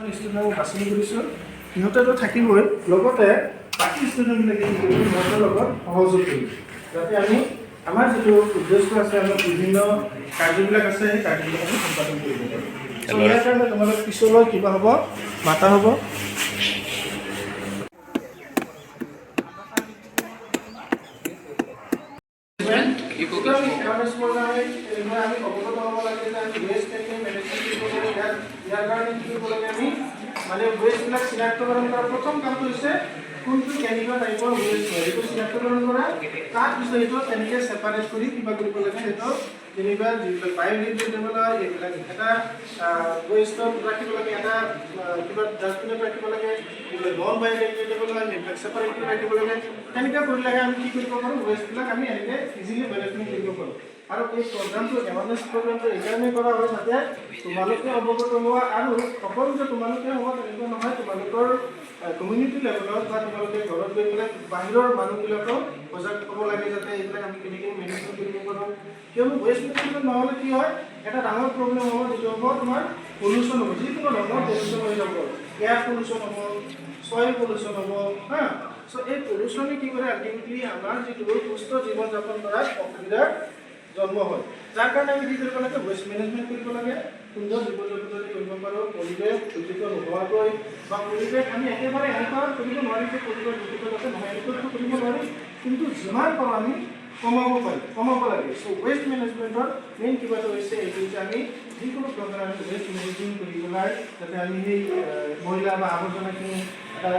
ষ্টুডেণ্টক বাছনি কৰিছোঁ সিহঁতেতো থাকিবই লগতে বাকী ষ্টুডেণ্টবিলাকে কি কৰিব সিহঁতৰ লগত সহযোগ কৰিব যাতে আমি আমাৰ যিটো উদ্দেশ্য আছে আমাৰ বিভিন্ন কাৰ্যবিলাক আছে সেই কাৰ্যবিলাক আমি সম্পাদন কৰিব পাৰোঁ চ' ইয়াৰ কাৰণে তোমালোক পিছলৈ কিবা হ'ব মাতা হ'ব আমি অৱগত হ'ব লাগে যে আমি ৱেষ্ট মেনেজমেণ্ট কৰিব লাগে ইয়াৰ কাৰণে কি কৰিব লাগে আমি মানে ৱেষ্টবিলাক চিনাক্তকৰণ কৰা প্ৰথম কামটো হৈছে কোনটো কেনেকুৱা টাইপৰ ৱেষ্ট হয় এইটো চিনাক্তকৰণ কৰা তাৰপিছত এইটো তেনেকৈ ছেপাৰেট কৰি কিবা কৰিব লাগে সেইটো যেনিবা যিবিলাক বায়'ডিগ্ৰেডেবল হয় এইবিলাক এটা ৱেষ্টত ৰাখিব লাগে এটা কিবা ডাষ্টবিনত ৰাখিব লাগে যিবিলাক নন বায়'ডিগ্ৰেডেবল হয় সেইবিলাক ছেপাৰেট কৰি ৰাখিব লাগে তেনেকৈ কৰিলে আমি কি কৰিব পাৰোঁ ৱেষ্টবিলাক আমি এনেকৈ ইজিলি মেনেজমেণ্ট কৰিব পাৰোঁ আৰু এই প্ৰগ্ৰামটো এৱাৰনেছ প্ৰগ্ৰামটো এইকাৰণেই কৰা হয় যাতে তোমালোকে অৱগত হোৱা আৰু অকল যে তোমালোকে হ'ব তেনেকুৱা নহয় তোমালোকৰ কমিউনিটি লেভেলত বা তোমালোকে ঘৰত গৈ পেলাই বাহিৰৰ মানুহবিলাকক সজাগ হ'ব লাগে যাতে এইবিলাক আমি কেনেকৈ মেনেজমেণ্ট কৰিব পাৰোঁ কিয়নো ৱেষ্ট মেনেজমেণ্ট নহ'লে কি হয় এটা ডাঙৰ প্ৰব্লেম হ'ব যিটো হ'ব তোমাৰ পলিউশ্যন হ'ব যিকোনো ধৰণৰ পলিউশ্যন হৈ যাব এয়াৰ পলিউশ্যন হ'ব ছইল পলিউশ্যন হ'ব হা চ' এই পলিউশ্যনে কি কৰে আল্টিমেটলি আমাৰ যিটো সুস্থ জীৱন যাপন কৰাত অসুবিধাৰ জন্ম হয় যাৰ কাৰণে আমি কি কৰিব লাগে ৱেষ্ট মেনেজমেণ্ট কৰিব লাগে সুন্দৰ জীৱ জন্তু কৰিব পাৰোঁ পৰিৱেশ দূষিত নোহোৱাকৈ বা পৰিৱেশ আমি একেবাৰে এনেকুৱা কৰিব নোৱাৰিম যে পৰিৱেশ দূষিত যাতে নহয় এনেকুৱাটো কৰিব নোৱাৰিম কিন্তু যিমান পাৰোঁ আমি কমাব লাগে চ' ৱেষ্ট মেনেজমেণ্টৰ মেইন কিবাটো হৈছে এইটো যে আমি যিকোনো প্ৰকাৰে আমি ৱেষ্ট মেনেজমেণ্ট কৰি পেলাই যাতে আমি সেই মহিলা বা আৱৰ্জনাখিনি এটা